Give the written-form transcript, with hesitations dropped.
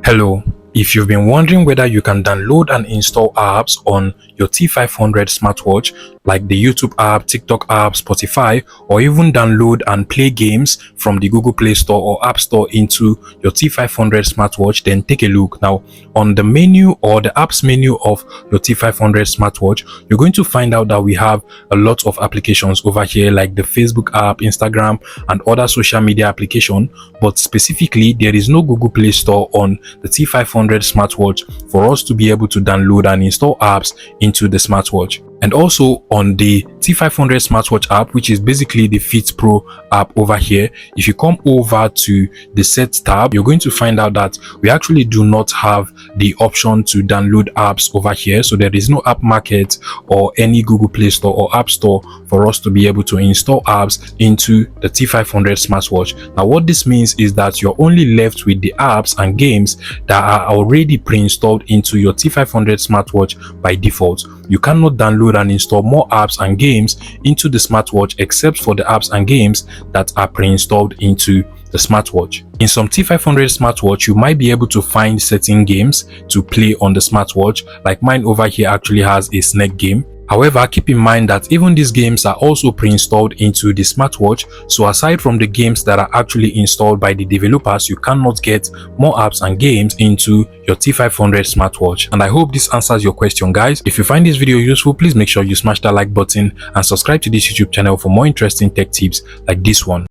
Hello. If you've been wondering whether you can download and install apps on your T500 smartwatch like the YouTube app, TikTok app, Spotify, or even download and play games from the Google Play Store or App Store into your T500 smartwatch, then take a look. Now, on the menu or the apps menu of your T500 smartwatch, you're going to find out that we have a lot of applications over here like the Facebook app, Instagram, and other social media application. But specifically, there is no Google Play Store on the T500 smartwatch for us to be able to download and install apps into the smartwatch. And also on the T500 smartwatch app, which is basically the Fit Pro app over here, if you come over to the set tab, you're going to find out that we actually do not have the option to download apps over here. So there is no app market or any Google Play Store or App Store for us to be able to install apps into the T500 smartwatch. Now what this means is that you're only left with the apps and games that are already pre-installed into your T500 smartwatch by default. You cannot download and install more apps and games into the smartwatch except for the apps and games that are pre-installed into the smartwatch. In some T500 smartwatch, you might be able to find certain games to play on the smartwatch, like mine over here actually has a snake game. However, keep in mind that even these games are also pre-installed into the smartwatch, so aside from the games that are actually installed by the developers, you cannot get more apps and games into your T500 smartwatch. And I hope this answers your question, guys. If you find this video useful, please make sure you smash that like button and subscribe to this YouTube channel for more interesting tech tips like this one.